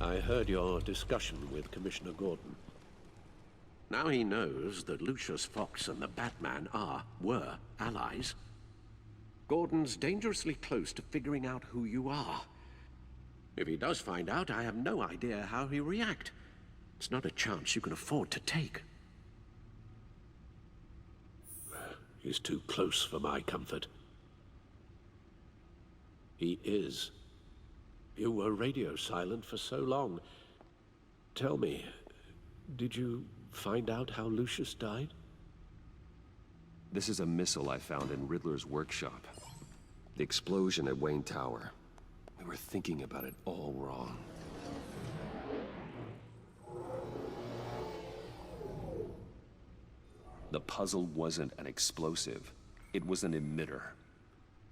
I heard your discussion with Commissioner Gordon. Now he knows that Lucius Fox and the Batman were allies. Gordon's dangerously close to figuring out who you are. If he does find out, I have no idea how he'll react. It's not a chance you can afford to take. He's too close for my comfort. He is. You were radio silent for so long. Tell me, did you find out how Lucius died? This is a missile I found in Riddler's workshop. The explosion at Wayne Tower. We were thinking about it all wrong. The puzzle wasn't an explosive. It was an emitter.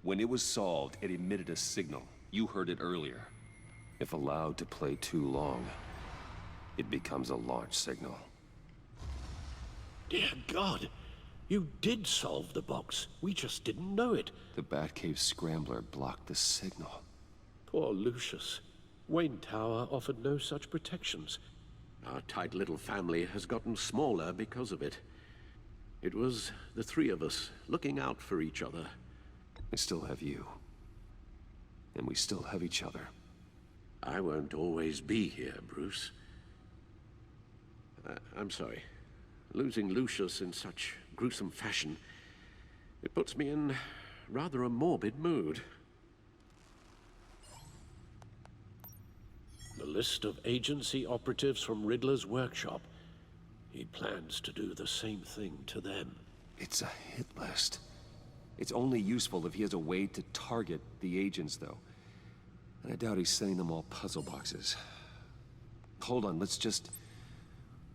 When it was solved, it emitted a signal. You heard it earlier. If allowed to play too long, it becomes a launch signal. Dear God! You did solve the box. We just didn't know it. The Batcave scrambler blocked the signal. Poor Lucius. Wayne Tower offered no such protections. Our tight little family has gotten smaller because of it. It was the three of us looking out for each other. I still have you. And we still have each other. I won't always be here, Bruce. I'm sorry. Losing Lucius in such gruesome fashion, it puts me in rather a morbid mood. The list of agency operatives from Riddler's workshop. He plans to do the same thing to them. It's a hit list. It's only useful if he has a way to target the agents, though. And I doubt he's sending them all puzzle boxes. Hold on, let's just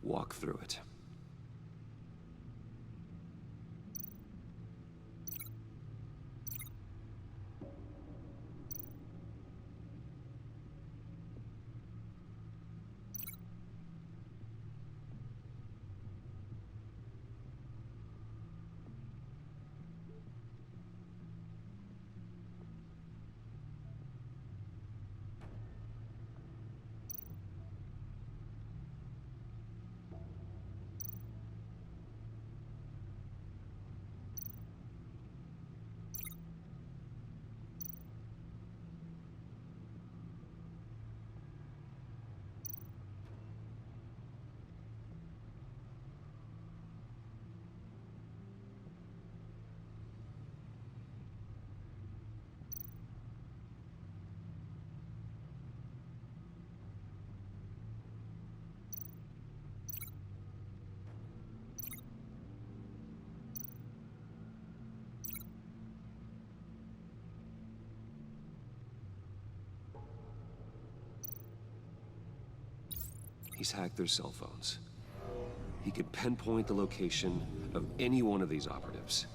walk through it. He's hacked their cell phones. He can pinpoint the location of any one of these operatives.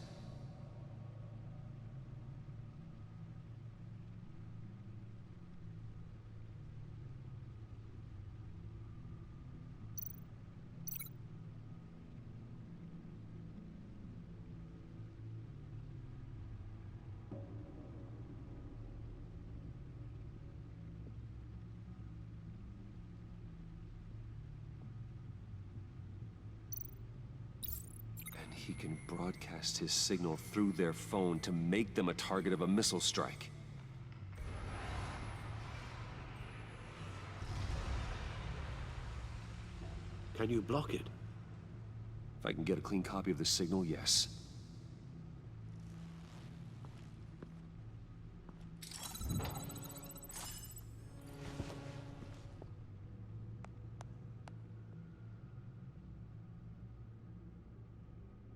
He can broadcast his signal through their phone to make them a target of a missile strike. Can you block it? If I can get a clean copy of the signal, yes.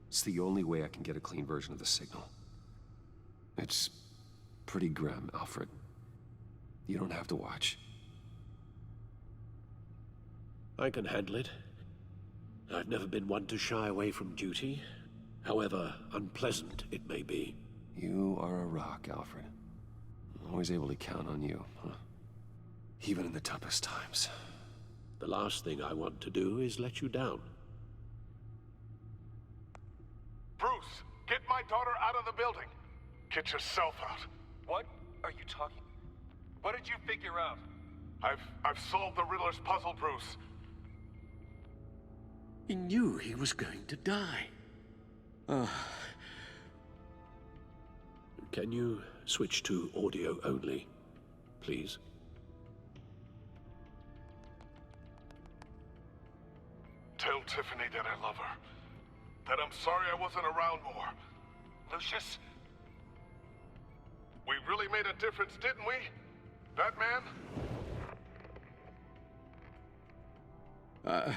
It's the only way I can get a clean version of the signal. It's pretty grim, Alfred. You don't have to watch. I can handle it. I've never been one to shy away from duty, however unpleasant it may be. You are a rock, Alfred. I'm always able to count on you, huh? Even in the toughest times. The last thing I want to do is let you down. Bruce, get my daughter out of the building. Get yourself out. What are you talking? What did you figure out? I've solved the Riddler's puzzle, Bruce. He knew he was going to die. Can you switch to audio only, please? Tell Tiffany that I love her. That I'm sorry I wasn't around more. Lucius? We really made a difference, didn't we? Batman? I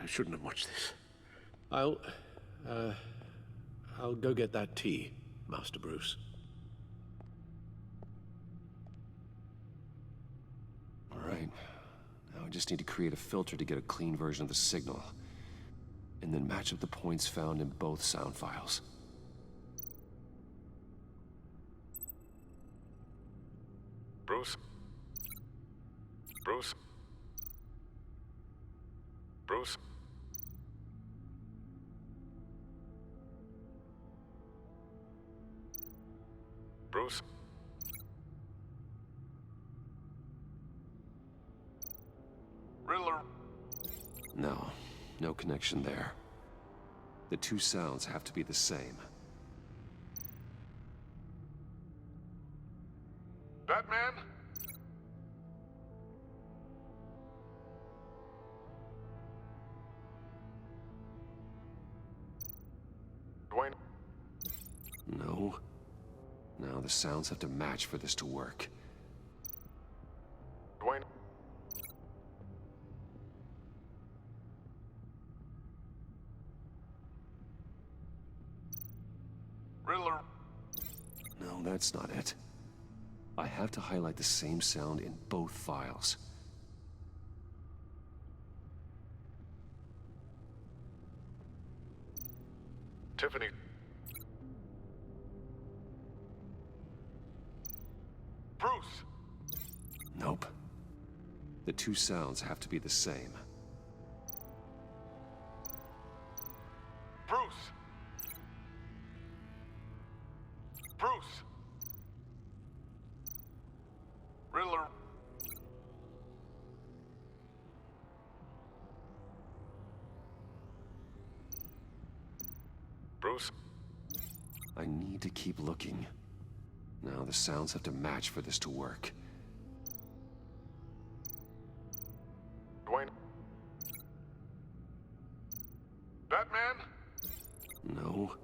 shouldn't have watched this. I'll go get that tea, Master Bruce. All right. Now I just need to create a filter to get a clean version of the signal, and then match up the points found in both sound files. Bruce? Bruce? Bruce? Bruce? Riddler? No, no connection there. The two sounds have to be the same. Batman? Dwayne? No. Now the sounds have to match for this to work. Dwayne? Riddler? No, that's not it. I have to highlight the same sound in both files. Tiffany? Bruce? Nope. The two sounds have to be the same. Bruce? Bruce? Riddler? Bruce? I need to keep looking. Now the sounds have to match for this to work. Dwayne? Batman? No.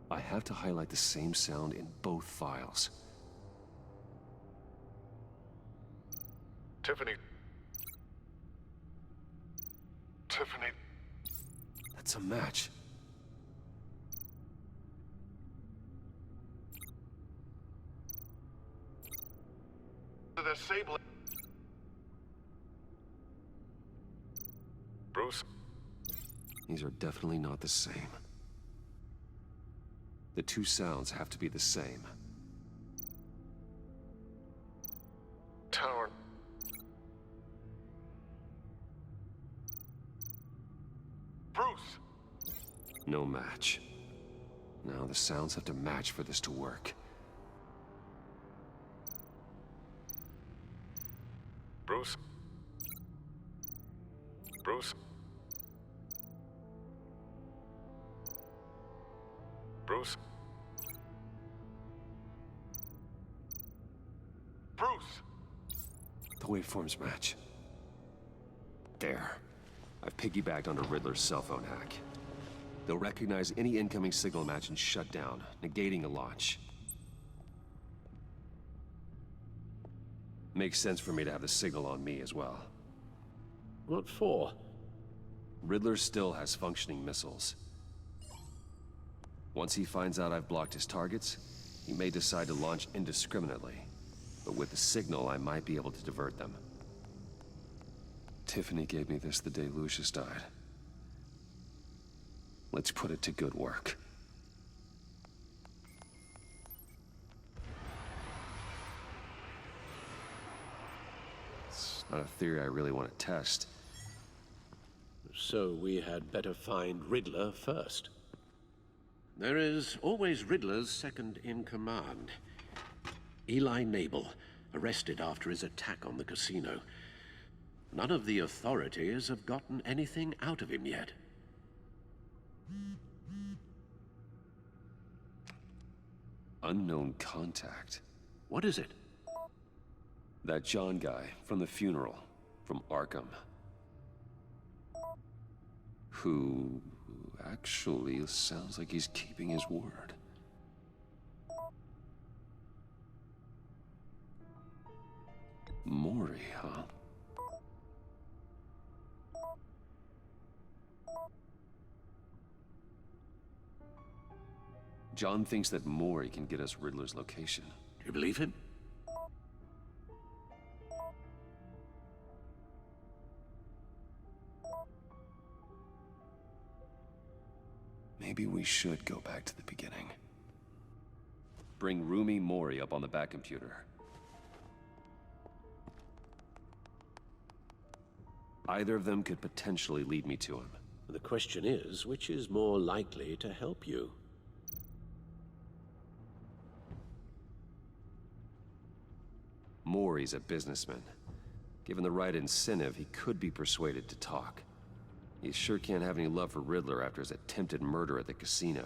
I have to highlight the same sound in both files. Tiffany? Tiffany? That's a match. The Sable. Bruce? These are definitely not the same. The two sounds have to be the same. Tower. Bruce? No match. Now the sounds have to match for this to work. Bruce? Bruce? Bruce? Bruce? The waveforms match. There. I've piggybacked onto Riddler's cell phone hack. They'll recognize any incoming signal match and shut down, negating a launch. Makes sense for me to have the signal on me as well. What for? Riddler still has functioning missiles. Once he finds out I've blocked his targets, he may decide to launch indiscriminately. But with the signal, I might be able to divert them. Tiffany gave me this the day Lucius died. Let's put it to good work. It's not a theory I really want to test. So we had better find Riddler first. There is always Riddler's second in command. Eli Nabel, arrested after his attack on the casino. None of the authorities have gotten anything out of him yet. Unknown contact. What is it? That John guy from the funeral, from Arkham. Who actually sounds like he's keeping his word. Mori, huh? John thinks that Mori can get us Riddler's location. Do you believe him? Maybe we should go back to the beginning. Bring Rumi Mori up on the back computer. Either of them could potentially lead me to him. The question is, which is more likely to help you? Mori's a businessman. Given the right incentive, he could be persuaded to talk. He sure can't have any love for Riddler after his attempted murder at the casino.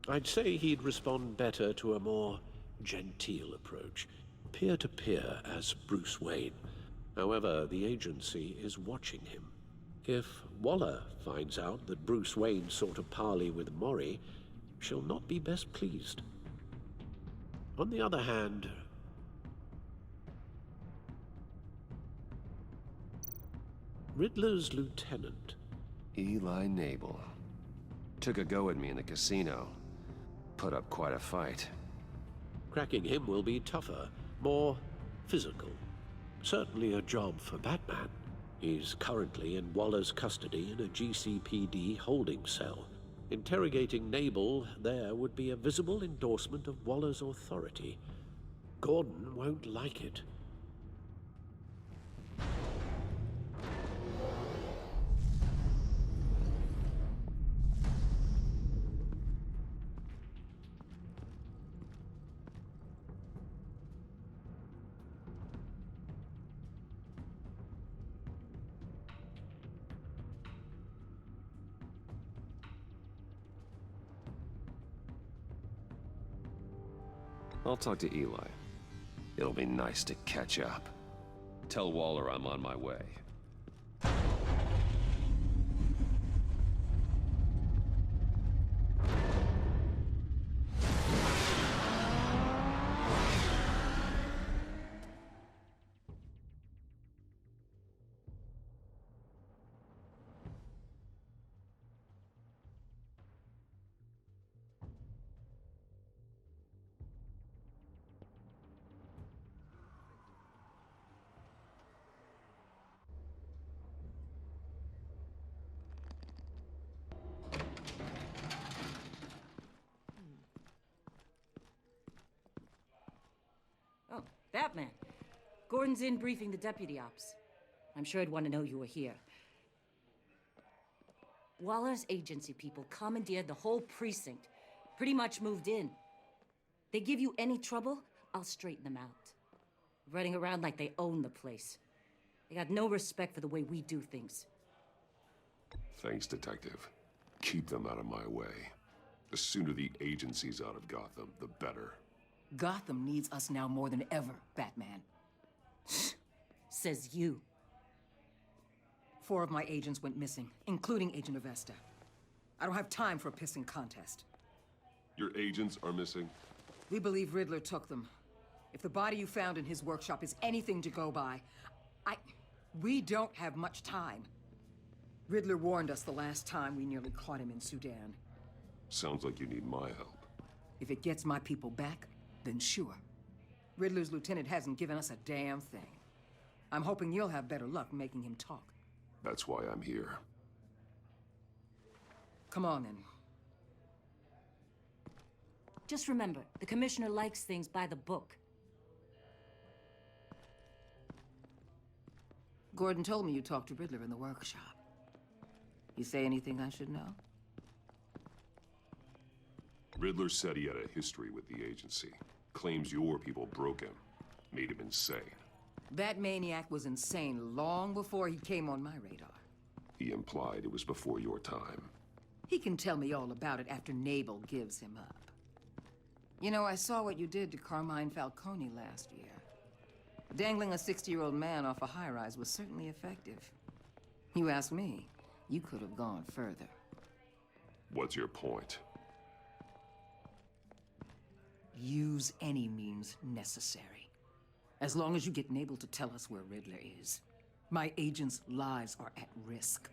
I'd say he'd respond better to a more genteel approach, peer-to-peer as Bruce Wayne. However, the agency is watching him. If Waller finds out that Bruce Wayne sought a parley with Mori, she'll not be best pleased. On the other hand, Riddler's lieutenant, Eli Nabel, took a go at me in the casino. Put up quite a fight. cracking him will be tougher, more physical. Certainly a job for Batman. He's currently in Waller's custody in a GCPD holding cell. Interrogating Nabel there would be a visible endorsement of Waller's authority. Gordon won't like it. I'll talk to Eli. It'll be nice to catch up. Tell Waller I'm on my way. Oh, Batman. Gordon's in briefing the deputy ops. I'm sure I'd want to know you were here. Waller's agency people commandeered the whole precinct. Pretty much moved in. They give you any trouble, I'll straighten them out. Running around like they own the place. They got no respect for the way we do things. Thanks, Detective. Keep them out of my way. The sooner the agency's out of Gotham, the better. Gotham needs us now more than ever, Batman. Says you. 4 of my agents went missing, including Agent Avesta. I don't have time for a pissing contest. Your agents are missing? We believe Riddler took them. If the body you found in his workshop is anything to go by, we don't have much time. Riddler warned us the last time we nearly caught him in Sudan. Sounds like you need my help. If it gets my people back, then sure. Riddler's lieutenant hasn't given us a damn thing. I'm hoping you'll have better luck making him talk. That's why I'm here. Come on, then. Just remember, the commissioner likes things by the book. Gordon told me you talked to Riddler in the workshop. You say anything I should know? Riddler said he had a history with the agency. Claims your people broke him. Made him insane. That maniac was insane long before he came on my radar. He implied it was before your time. He can tell me all about it after Nabel gives him up. You know, I saw what you did to Carmine Falcone last year. Dangling a 60-year-old man off a high-rise was certainly effective. You ask me, you could have gone further. What's your point? Use any means necessary. As long as you get Nabel to tell us where Riddler is. My agents' lives are at risk.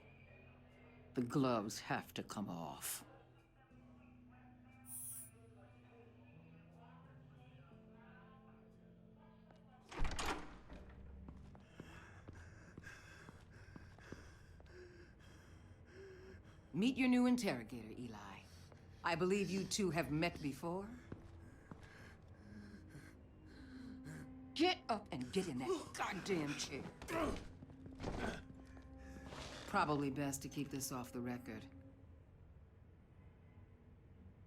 The gloves have to come off. Meet your new interrogator, Eli. I believe you two have met before? Get up and get in that goddamn chair. Probably best to keep this off the record.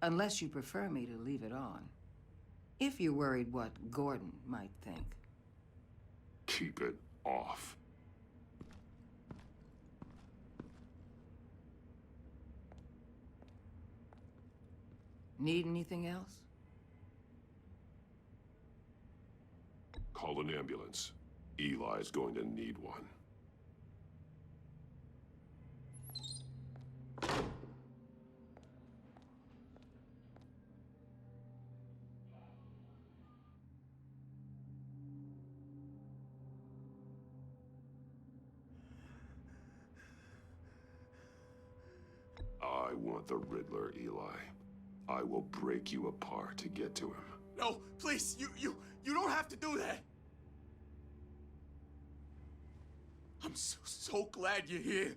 Unless you prefer me to leave it on. If you're worried what Gordon might think. Keep it off. Need anything else? Call an ambulance. Eli's going to need one. I want the Riddler, Eli. I will break you apart to get to him. No, please, you don't have to do that. I'm so glad you're here.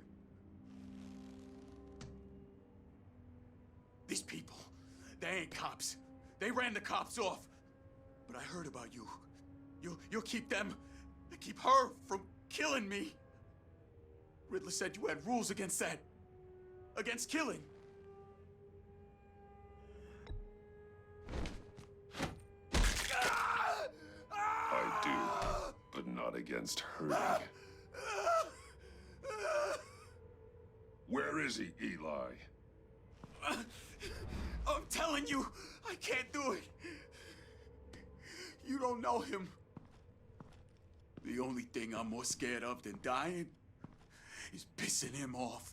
These people, they ain't cops. They ran the cops off. But I heard about you. You'll keep them, keep her from killing me. Riddler said you had rules against that. Against killing. I do, but not against hurting. Where is he, Eli? I'm telling you, I can't do it. You don't know him. The only thing I'm more scared of than dying is pissing him off.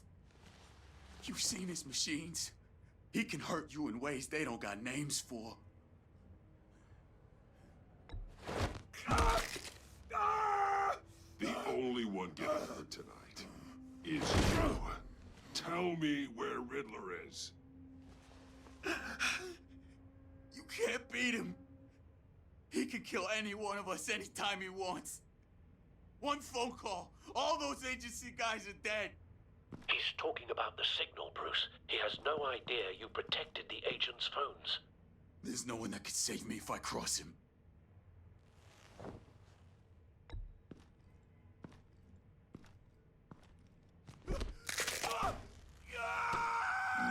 You've seen his machines. He can hurt you in ways they don't got names for. The only one getting hurt tonight is you. Tell me where Riddler is. You can't beat him. He can kill any one of us anytime he wants. One phone call, all those agency guys are dead. He's talking about the signal, Bruce. He has no idea you protected the agent's phones. There's no one that could save me if I cross him.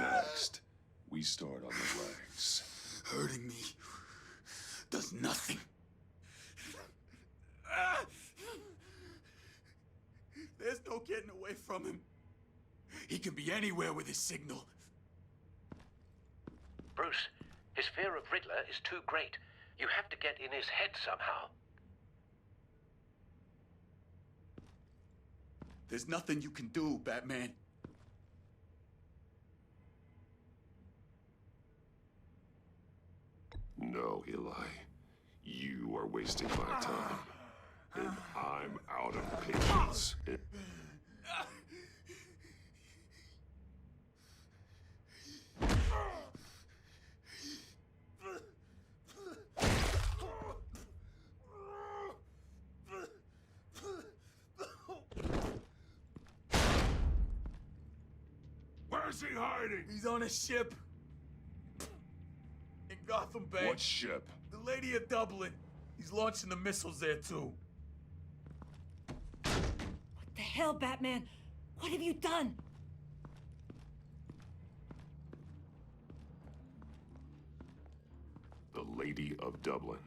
Next, we start on the legs. Hurting me does nothing. There's no getting away from him. He can be anywhere with his signal. Bruce, his fear of Riddler is too great. You have to get in his head somehow. There's nothing you can do, Batman. No, Eli. You are wasting my time. And I'm out of patience. Where's he hiding? He's on a ship. In Gotham Bay. What ship? The Lady of Dublin. He's launching the missiles there, too. What the hell, Batman? What have you done? The Lady of Dublin.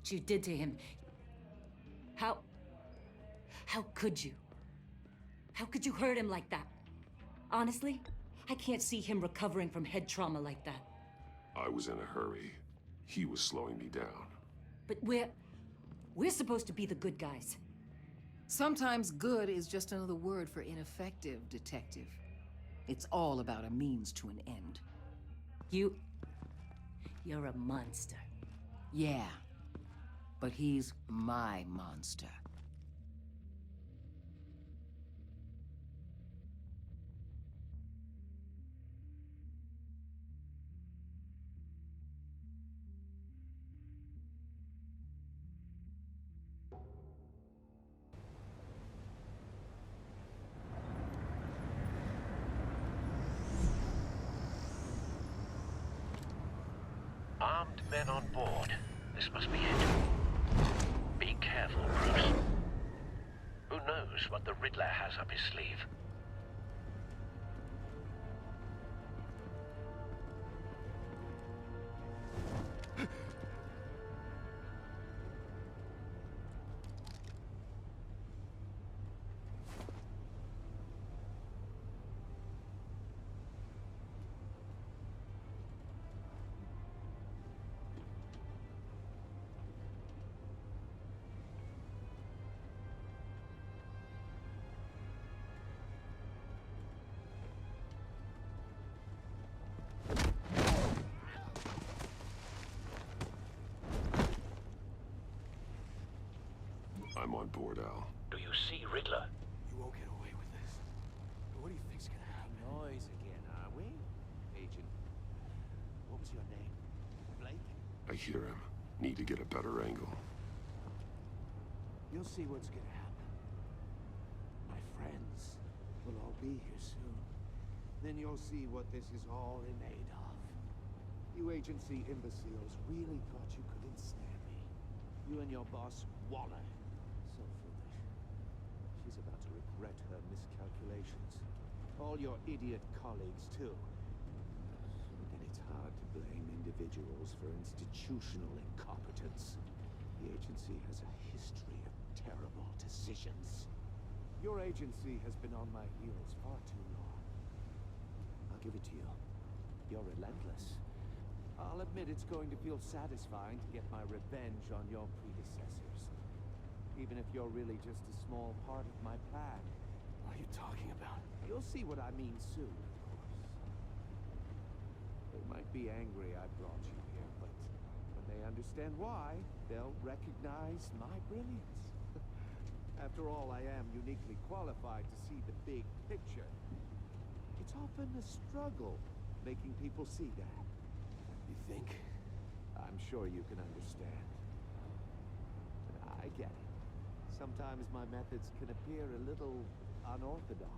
What you did to him. How could you? How could you hurt him like that? Honestly, I can't see him recovering from head trauma like that. I was in a hurry. He was slowing me down. But we're supposed to be the good guys. Sometimes good is just another word for ineffective, Detective. It's all about a means to an end. You're a monster. Yeah, but he's my monster. Armed men on board. This must be it. Be careful, Bruce. Who knows what the Riddler has up his sleeve? I'm on board, Al. Do you see Riddler? You won't get away with this. What do you think's gonna happen? Noise again, are we? Agent, what was your name? Blake? I hear him. Need to get a better angle. You'll see what's gonna happen. My friends will all be here soon. Then you'll see what this is all in aid of. You agency imbeciles really thought you could ensnare me. You and your boss, Waller. So foolish. She's about to regret her miscalculations. All your idiot colleagues, too. And it's hard to blame individuals for institutional incompetence. The agency has a history of terrible decisions. Your agency has been on my heels far too long. I'll give it to you. You're relentless. I'll admit it's going to feel satisfying to get my revenge on your predecessors. Even if you're really just a small part of my plan. What are you talking about? You'll see what I mean soon, of course. They might be angry I brought you here, but when they understand why, they'll recognize my brilliance. After all, I am uniquely qualified to see the big picture. It's often a struggle making people see that. You think? I'm sure you can understand. I get it. Sometimes my methods can appear a little unorthodox.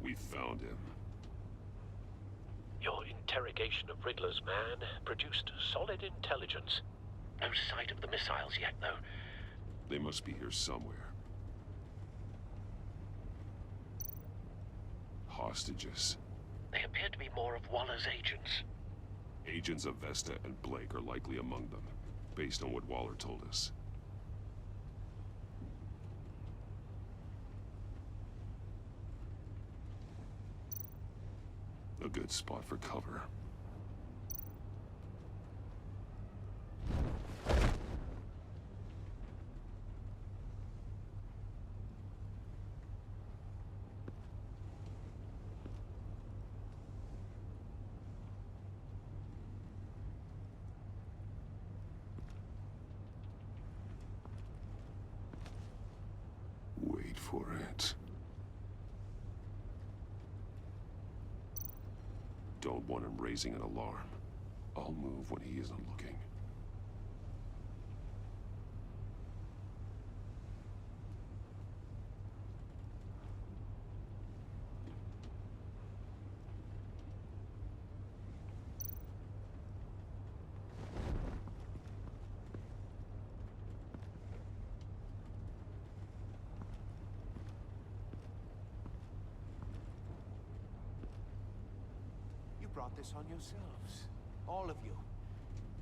We found him. Your interrogation of Riddler's man produced solid intelligence. No sight of the missiles yet, though. They must be here somewhere. Hostages. They appear to be more of Waller's agents. Agents of Vesta and Blake are likely among them, based on what Waller told us. A good spot for cover. Wait for it. Don't want him raising an alarm. I'll move when he isn't looking. Brought this on yourselves. All of you.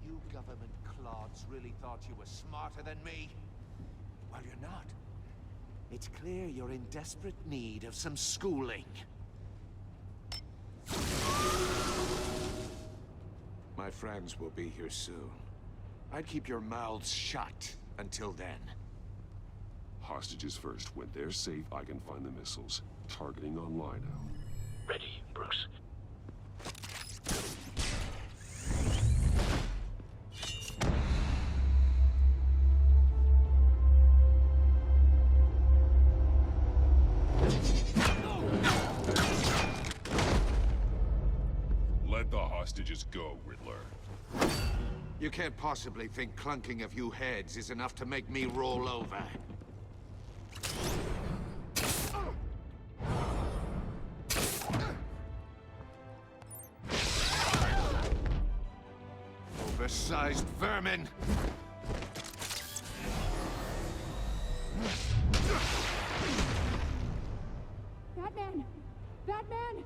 You government clods really thought you were smarter than me? Well, you're not. It's clear you're in desperate need of some schooling. My friends will be here soon. I'd keep your mouths shut until then. Hostages first. When they're safe, I can find the missiles. Targeting online now. Ready, Bruce. Let the hostages go, Riddler. You can't possibly think clunking a few heads is enough to make me roll over. Oversized vermin! Batman! Batman!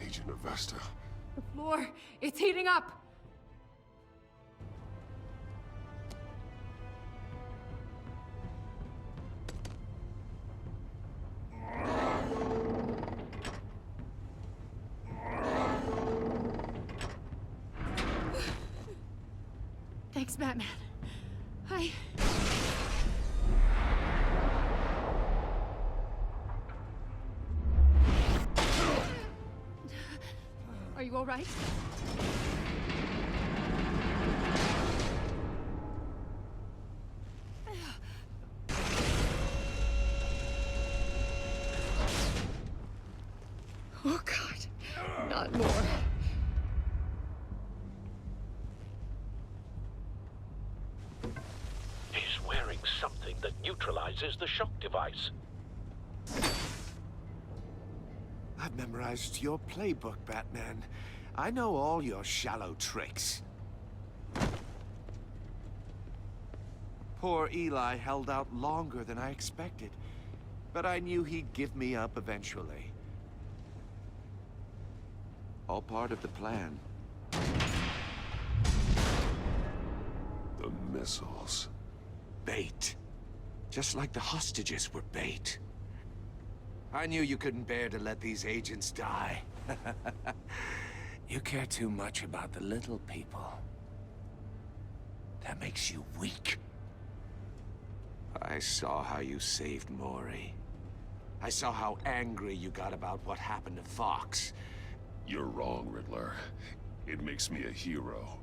Agent Avesta. The floor, it's heating up! Thanks, Batman. Are you all right? Oh, God. Not more. He's wearing something that neutralizes the shock device. I've memorized your playbook, Batman. I know all your shallow tricks. Poor Eli held out longer than I expected, but I knew he'd give me up eventually. All part of the plan. The missiles. Bait. Just like the hostages were bait. I knew you couldn't bear to let these agents die. You care too much about the little people. That makes you weak. I saw how you saved Maury. I saw how angry you got about what happened to Fox. You're wrong, Riddler. It makes me a hero.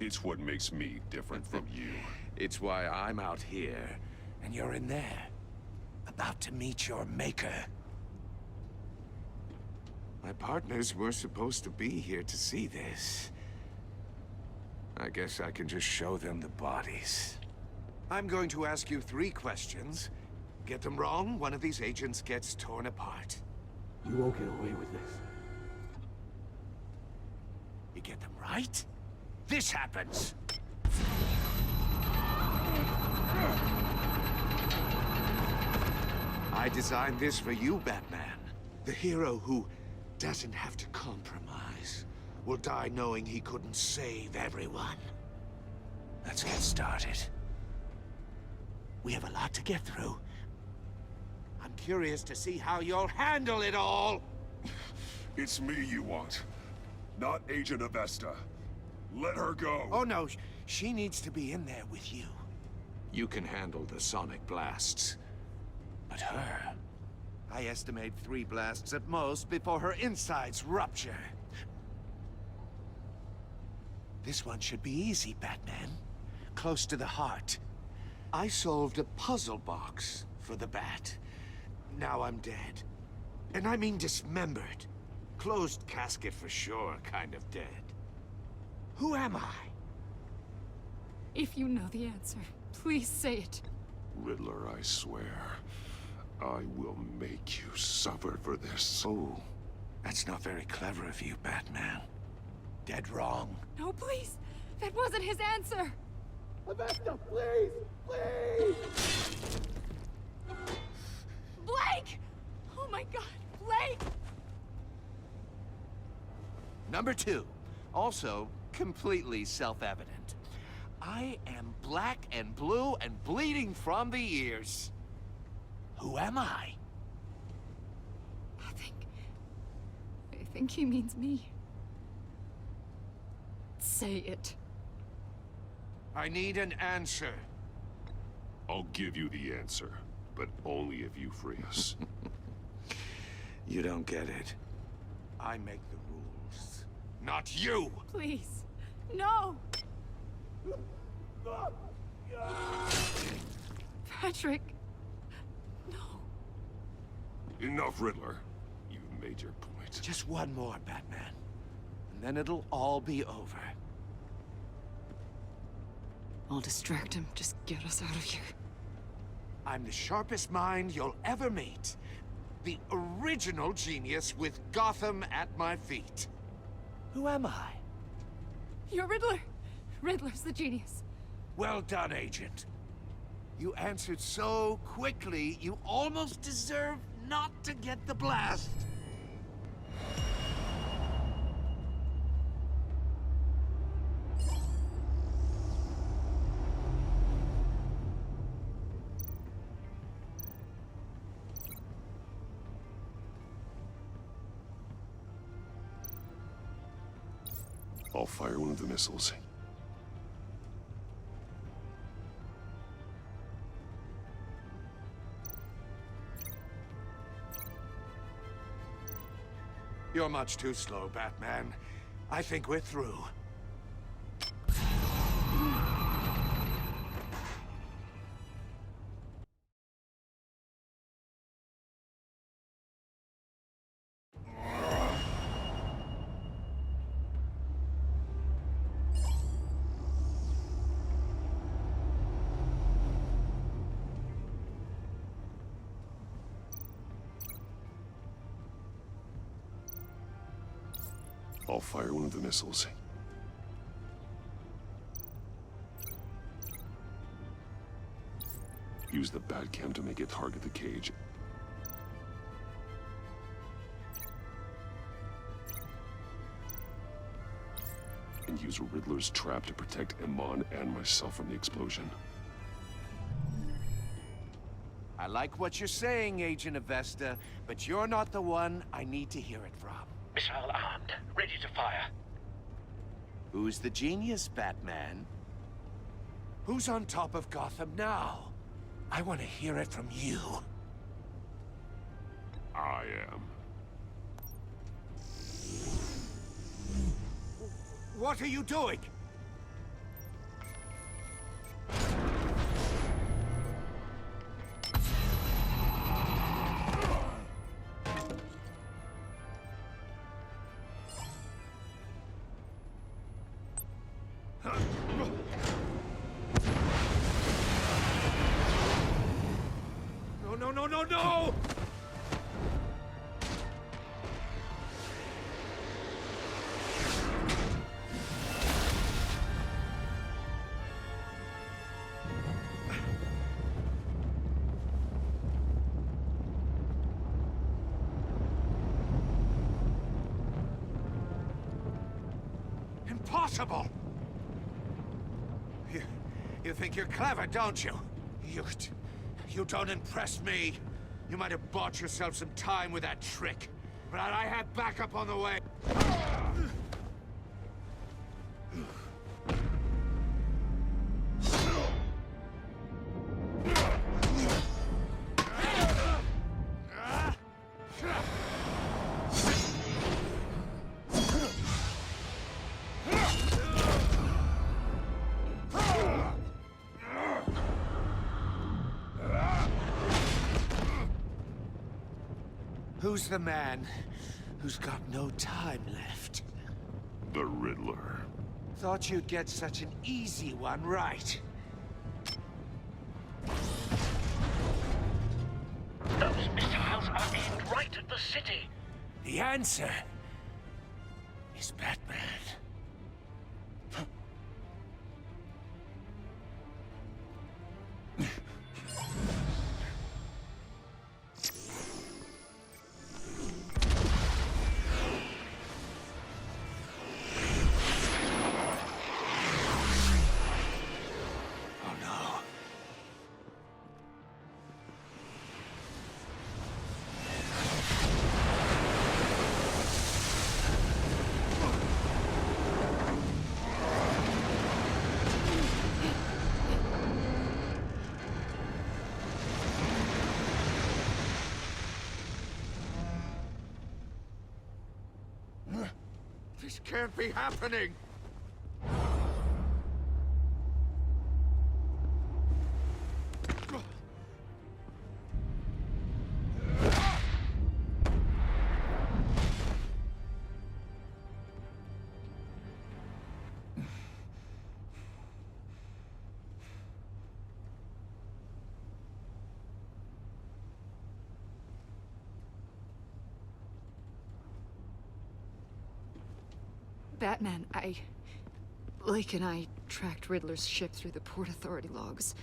It's what makes me different from you. It's why I'm out here, and you're in there. About to meet your maker. My partners were supposed to be here to see this. I guess I can just show them the bodies. I'm going to ask you 3 questions. Get them wrong, one of these agents gets torn apart. You won't get away with this. You get them right, this happens. I designed this for you, Batman. The hero who doesn't have to compromise will die knowing he couldn't save everyone. Let's get started. We have a lot to get through. I'm curious to see how you'll handle it all. It's me you want, not Agent Avesta. Let her go. Oh no, she needs to be in there with you. You can handle the sonic blasts. But her... I estimate 3 blasts at most before her insides rupture. This one should be easy, Batman. Close to the heart. I solved a puzzle box for the Bat. Now I'm dead. And I mean dismembered. Closed casket for sure, kind of dead. Who am I? If you know the answer, please say it. Riddler, I swear, I will make you suffer for this. Oh, that's not very clever of you, Batman. Dead wrong. No, please. That wasn't his answer. Avesta, please! Please! Blake! Oh my God, Blake! Number 2, also completely self-evident. I am black and blue and bleeding from the ears. Who am I? I think he means me. Say it. I need an answer. I'll give you the answer, but only if you free us. You don't get it. I make the rules, not you! Please. No! Patrick. No. Enough, Riddler. You've made your point. Just one more, Batman. And then it'll all be over. I'll distract him. Just get us out of here. I'm the sharpest mind you'll ever meet. The original genius with Gotham at my feet. Who am I? You're Riddler. Riddler's the genius. Well done, Agent. You answered so quickly, you almost deserve not to get the blast. I'll fire one of the missiles. You're much too slow, Batman. I think we're through. I'll fire one of the missiles. Use the Batcam to make it target the cage. And use Riddler's trap to protect Iman and myself from the explosion. I like what you're saying, Agent Avesta, but you're not the one I need to hear it from. Missile armed, ready to fire. Who's the genius, Batman? Who's on top of Gotham now? I want to hear it from you. I am. What are you doing? No! Impossible! You think you're clever, don't you? You don't impress me. You might have bought yourself some time with that trick, but I had backup on the way. Who's the man who's got no time left? The Riddler. Thought you'd get such an easy one right. Those missiles are aimed right at the city. The answer is Batman. This can't be happening! Batman, Blake and I tracked Riddler's ship through the Port Authority logs.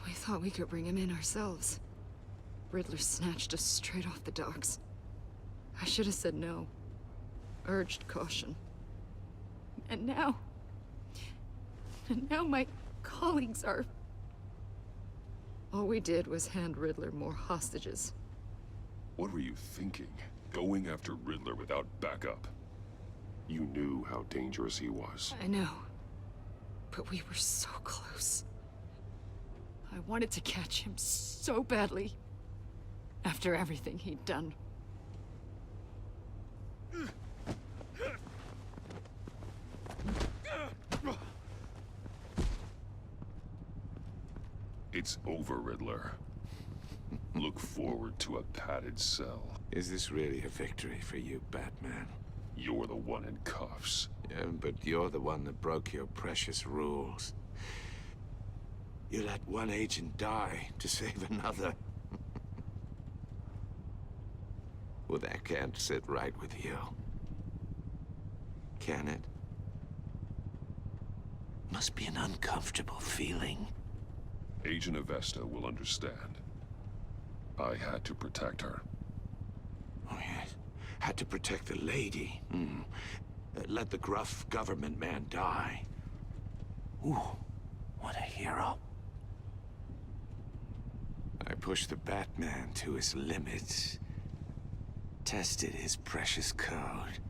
We thought we could bring him in ourselves. Riddler snatched us straight off the docks. I should have said no. Urged caution. And now my colleagues are... All we did was hand Riddler more hostages. What were you thinking? Going after Riddler without backup? You knew how dangerous he was. I know. But we were so close. I wanted to catch him so badly. After everything he'd done. It's over, Riddler. Look forward to a padded cell. Is this really a victory for you, Batman? You're the one in cuffs. Yeah, but you're the one that broke your precious rules. You let one agent die to save another. Well, that can't sit right with you. Can it? Must be an uncomfortable feeling. Agent Avesta will understand. I had to protect her. Oh, yes. Had to protect the lady. Let the gruff government man die. Ooh, what a hero. I pushed the Batman to his limits. Tested his precious code.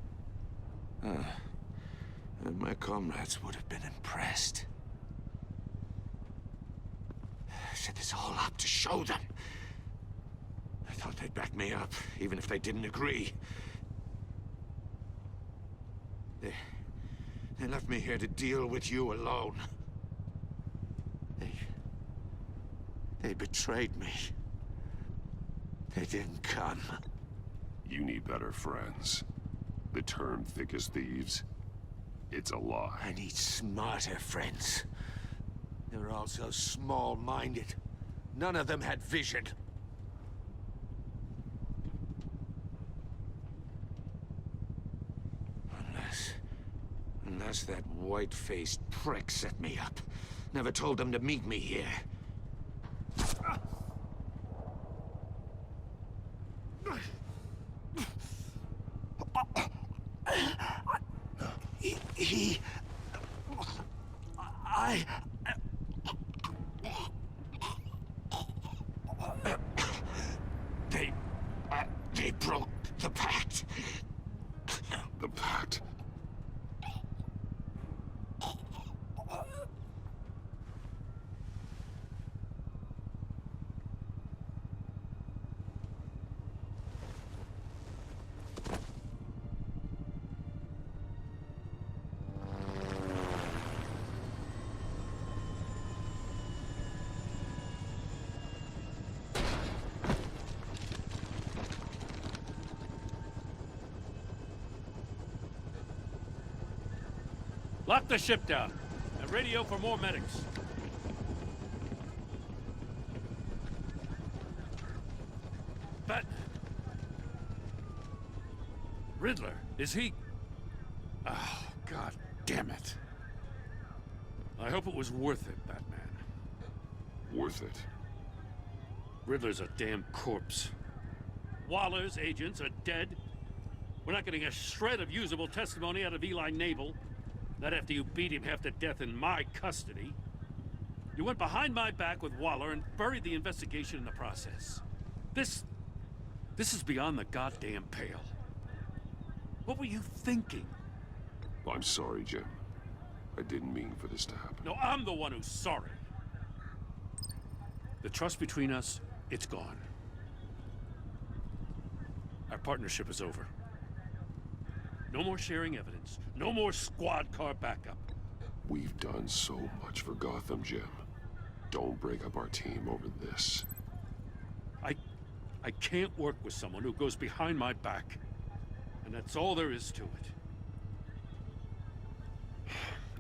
And my comrades would have been impressed. I set this all up to show them. I thought they'd back me up, even if they didn't agree. They left me here to deal with you alone. They betrayed me. They didn't come. You need better friends. The term thick as thieves, it's a lie. I need smarter friends. They're all so small-minded. None of them had vision. Unless that white-faced prick set me up. Never told them to meet me here. They broke the pact. The pact? Lock the ship down, and radio for more medics. Batman. Riddler, is he... Oh, God damn it. I hope it was worth it, Batman. Worth it. Riddler's a damn corpse. Waller's agents are dead. We're not getting a shred of usable testimony out of Eli Naval. Not after you beat him half to death in my custody. You went behind my back with Waller and buried the investigation in the process. This is beyond the goddamn pale. What were you thinking? I'm sorry, Jim. I didn't mean for this to happen. No, I'm the one who's sorry. The trust between us, it's gone. Our partnership is over. No more sharing evidence. No more squad car backup. We've done so much for Gotham, Jim. Don't break up our team over this. I can't work with someone who goes behind my back. And that's all there is to it.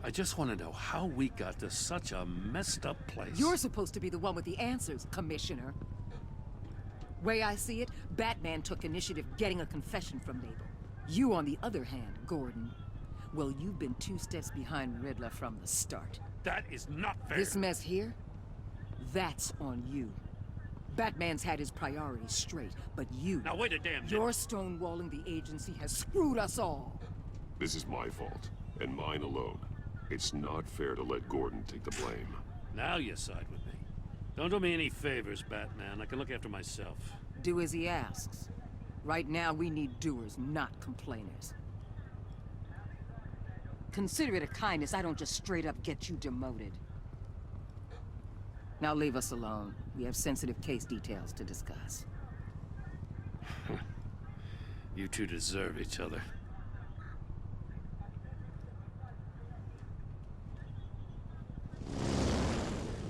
I just want to know how we got to such a messed up place. You're supposed to be the one with the answers, Commissioner. Way I see it, Batman took initiative getting a confession from Naval. You, on the other hand, Gordon, well, you've been 2 steps behind Riddler from the start. That is not fair. This mess here, that's on you. Batman's had his priorities straight, but you... Now wait a damn minute. Your stonewalling the agency has screwed us all. This is my fault, and mine alone. It's not fair to let Gordon take the blame. Now you side with me. Don't do me any favors, Batman. I can look after myself. Do as he asks. Right now, we need doers, not complainers. Consider it a kindness I don't just straight up get you demoted. Now leave us alone. We have sensitive case details to discuss. You two deserve each other.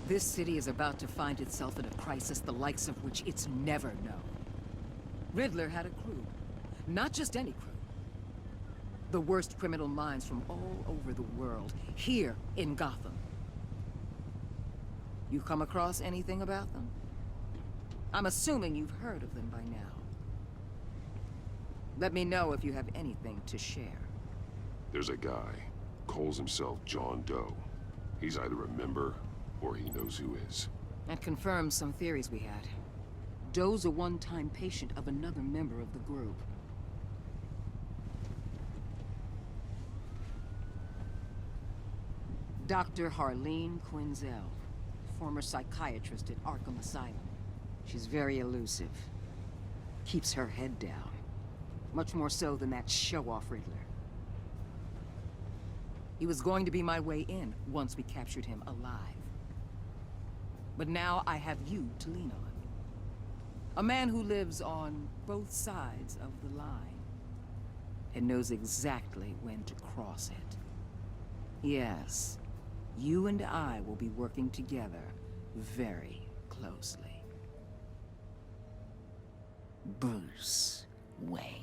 This city is about to find itself in a crisis the likes of which it's never known. Riddler had a crew. Not just any crew. The worst criminal minds from all over the world, here in Gotham. You come across anything about them? I'm assuming you've heard of them by now. Let me know if you have anything to share. There's a guy, calls himself John Doe. He's either a member, or he knows who is. That confirms some theories we had. Doe's a one-time patient of another member of the group. Dr. Harleen Quinzel, former psychiatrist at Arkham Asylum. She's very elusive. Keeps her head down. Much more so than that show-off Riddler. He was going to be my way in once we captured him alive. But now I have you to lean on. A man who lives on both sides of the line and knows exactly when to cross it. Yes, you and I will be working together very closely. Bruce Wayne.